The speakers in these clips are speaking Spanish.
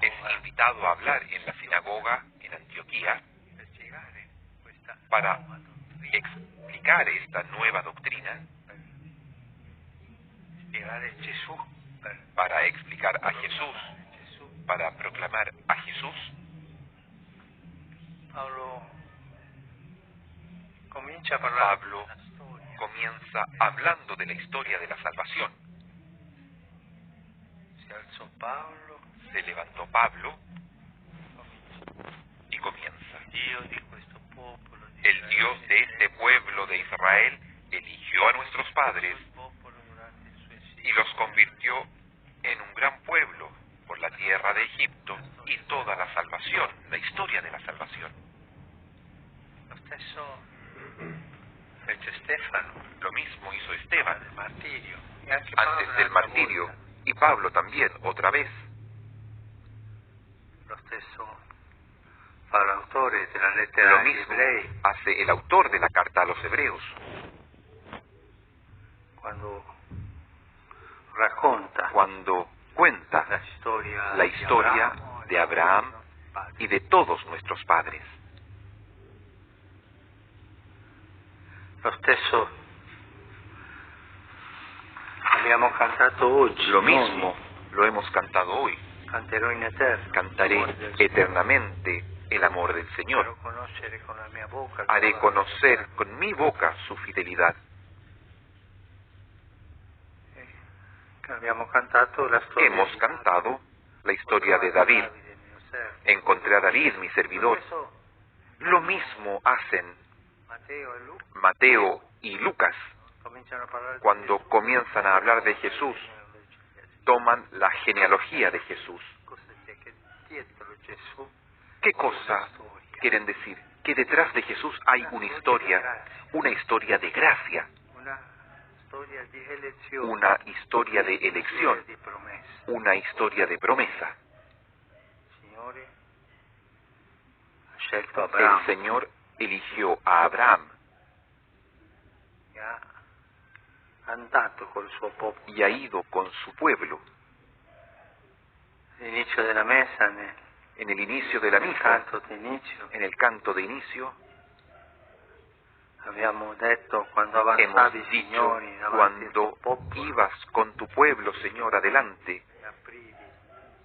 es invitado a hablar en la sinagoga en Antioquía para explicar esta nueva doctrina, para explicar a Jesús, para proclamar a Jesús. Pablo comienza hablando de la historia de la salvación. Se levantó Pablo y comienza. El Dios de este pueblo de Israel eligió a nuestros padres y los convirtió en un gran pueblo por la tierra de Egipto y toda la salvación, la historia de la salvación. Lo mismo hizo Esteban antes del martirio, y Pablo también, otra vez. Lo mismo hace el autor de la carta a los hebreos. Cuando cuenta la historia de Abraham y de todos nuestros padres. Lo mismo lo hemos cantado hoy. Cantaré eternamente el amor del Señor. Haré conocer con mi boca su fidelidad. Hemos cantado la historia de David. Encontré a David, mi servidor. Lo mismo hacen Mateo y Lucas. Cuando comienzan a hablar de Jesús, toman la genealogía de Jesús. ¿Qué cosa quieren decir? Que detrás de Jesús hay una historia de gracia, una historia de elección, una historia de promesa. El Señor eligió a Abraham y ha ido con su pueblo. En el inicio de la misa, en el canto de inicio, hemos dicho, cuando ibas con tu pueblo, Señor, adelante,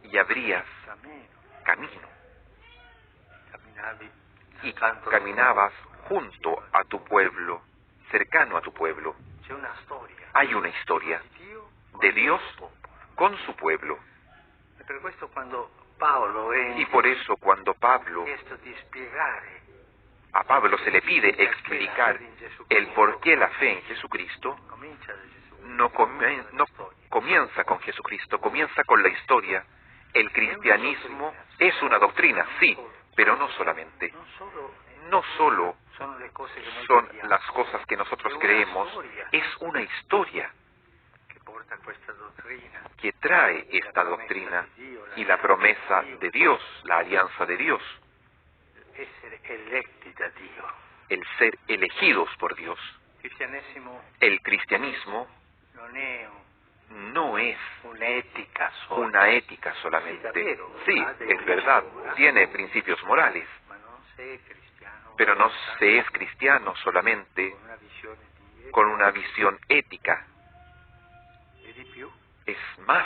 y abrías camino, y caminabas junto a tu pueblo, cercano a tu pueblo. Hay una historia de Dios con su pueblo. Y por eso cuando a Pablo se le pide explicar el por qué la fe en Jesucristo, no comienza con Jesucristo, comienza con la historia. El cristianismo es una doctrina, sí, pero no solamente. No solo son las cosas que nosotros creemos, es una historia que trae esta doctrina y la promesa de Dios, la alianza de Dios, el ser elegidos por Dios. El cristianismo no es una ética solamente. Sí, es verdad, tiene principios morales, pero no se es cristiano solamente con una visión ética. Es más,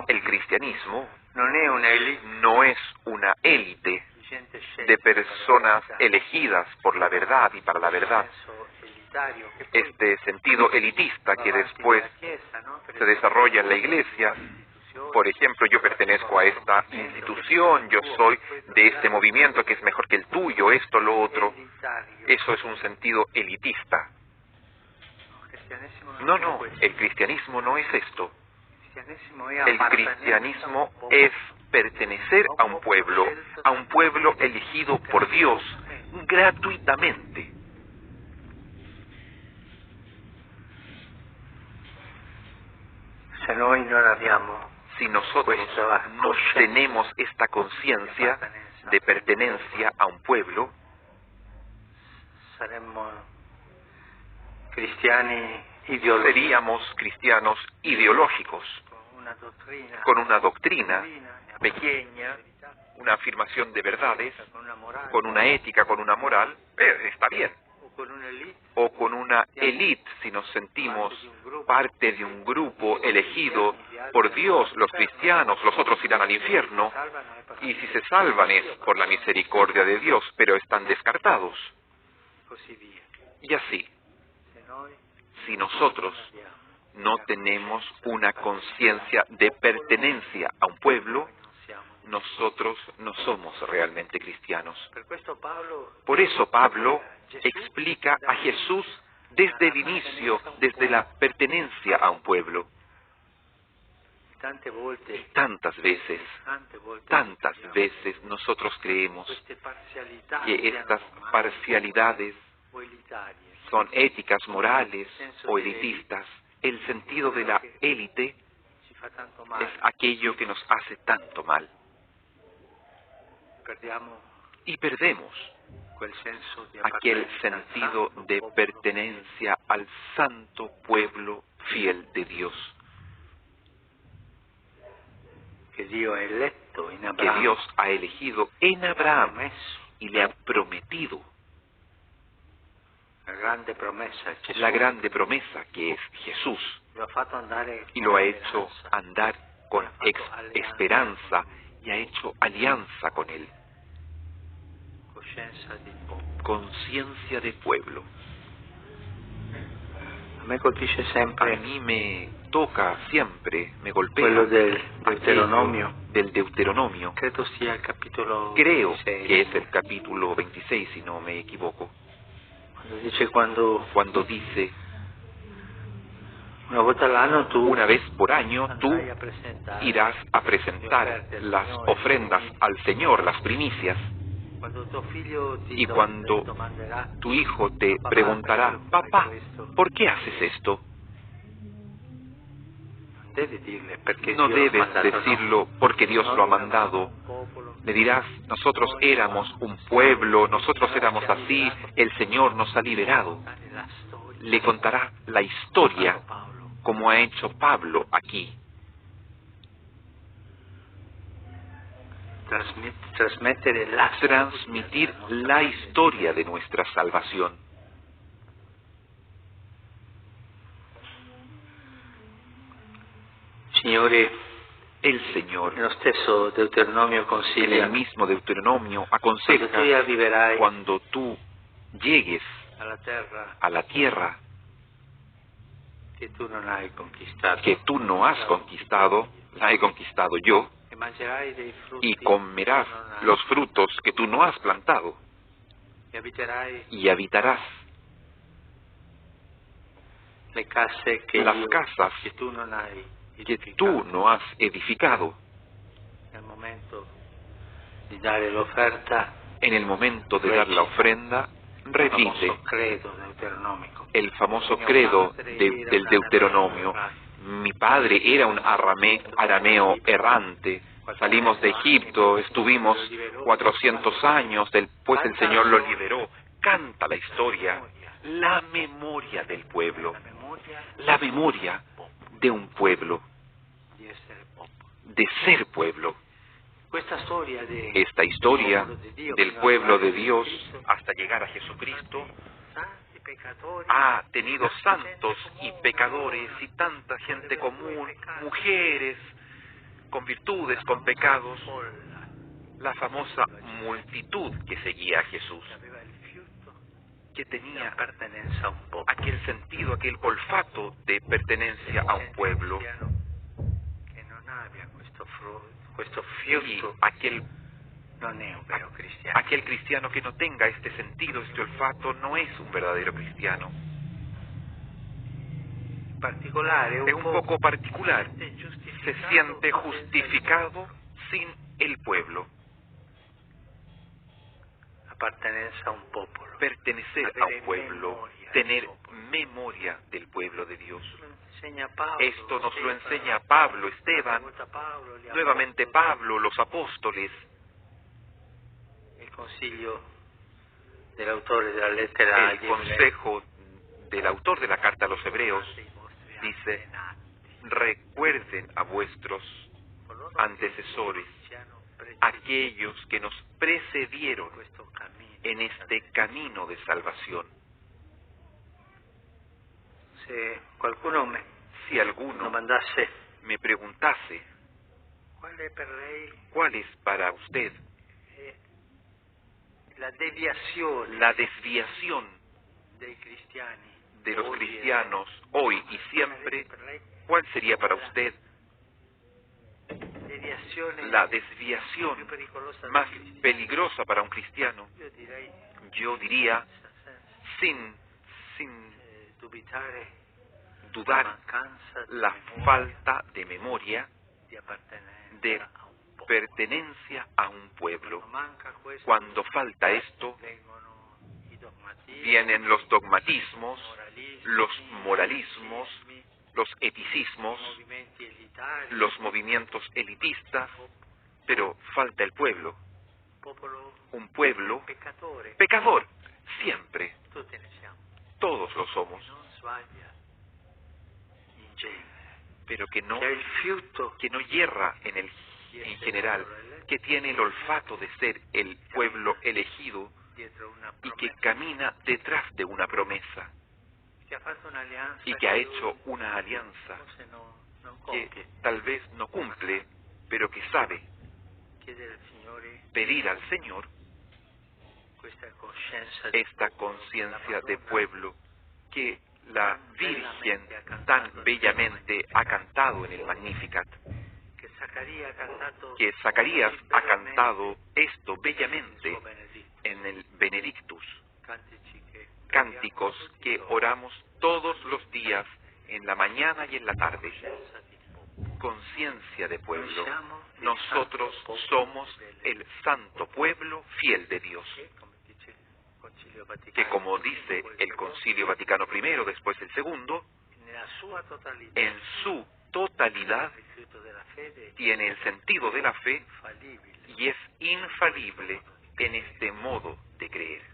el cristianismo no es una élite de personas elegidas por la verdad y para la verdad. Este sentido elitista que después se desarrolla en la Iglesia. Por ejemplo, yo pertenezco a esta institución, yo soy de este movimiento que es mejor que el tuyo, esto, lo otro. Eso es un sentido elitista. No, el cristianismo no es esto. El cristianismo es pertenecer a un pueblo elegido por Dios gratuitamente. Si nosotros no tenemos esta conciencia de pertenencia a un pueblo, saremmo cristiani seríamos cristianos ideológicos, con una doctrina pequeña, una afirmación de verdades, con una ética, con una moral, está bien. O con una élite, si nos sentimos parte de un grupo elegido por Dios, los cristianos, los otros irán al infierno, y si se salvan es por la misericordia de Dios, pero están descartados. Y así, si nosotros no tenemos una conciencia de pertenencia a un pueblo, nosotros no somos realmente cristianos. Por eso Pablo explica a Jesús desde el inicio, desde la pertenencia a un pueblo. Tantas veces nosotros creemos que estas parcialidades son éticas, morales o elitistas. El sentido de la élite es aquello que nos hace tanto mal. Y perdemos aquel sentido de pertenencia al santo pueblo fiel de Dios. Que Dios ha elegido en Abraham y le ha prometido la grande promesa que es Jesús, y lo ha hecho andar con esperanza y ha hecho alianza con Él. Conciencia de pueblo. A mí me toca siempre, me golpea del Deuteronomio. Del Deuteronomio. Creo que es el capítulo 26, si no me equivoco. Cuando dice, una vez por año tú irás a presentar las ofrendas al Señor, las primicias. Y cuando tu hijo te preguntará, papá, ¿por qué haces esto? No debes decirlo porque Dios lo ha mandado. Le dirás, nosotros éramos un pueblo, nosotros éramos así, el Señor nos ha liberado. Le contará la historia como ha hecho Pablo aquí. Transmitir la historia de nuestra salvación. El Señor, en el mismo Deuteronomio, aconseja, cuando tú llegues a la tierra que tú no has conquistado, la he conquistado yo, y comerás los frutos que tú no has plantado, y habitarás las casas que tú no has edificado. En el momento de dar la ofrenda, repite el famoso credo del Deuteronomio. Mi padre era un arameo errante. Salimos de Egipto, estuvimos 400 años, después el Señor lo liberó. Canta la historia, la memoria del pueblo, la memoria de un pueblo, de ser pueblo. Esta historia del pueblo de Dios hasta llegar a Jesucristo ha tenido santos y pecadores y tanta gente común, mujeres con virtudes, con pecados, la famosa multitud que seguía a Jesús, que tenía aquel sentido, aquel olfato de pertenencia a un pueblo. Y aquel cristiano que no tenga este sentido, este olfato, no es un verdadero cristiano. Es un poco particular. Se siente justificado sin el pueblo. Pertenecer a un pueblo, tener memoria del pueblo de Dios. Esto nos lo enseña Pablo, Esteban, nuevamente Pablo, los apóstoles. El consejo el autor de la carta a los Hebreos dice: recuerden a vuestros antecesores, aquellos que nos precedieron en este camino de salvación. Si alguno me preguntase, ¿cuál es para usted la desviación de los cristianos hoy y siempre? ¿Cuál sería para usted la desviación más peligrosa para un cristiano? Yo diría, sin dudar, la falta de memoria de pertenencia a un pueblo. Cuando falta esto, vienen los dogmatismos, los moralismos, los eticismos, los movimientos elitistas, pero falta el pueblo. Un pueblo pecador, siempre. Todos lo somos. Pero que no yerra en general, que tiene el olfato de ser el pueblo elegido y que camina detrás de una promesa y que ha hecho una alianza que tal vez no cumple, pero que sabe pedir al Señor esta conciencia de pueblo que la Virgen tan bellamente ha cantado en el Magnificat, que Zacarías ha cantado esto bellamente en el Benedictus, cánticos que oramos todos los días, en la mañana y en la tarde. Conciencia de pueblo. Nosotros somos el santo pueblo fiel de Dios, que, como dice el Concilio Vaticano I, después el segundo, en su totalidad tiene el sentido de la fe y es infalible en este modo de creer.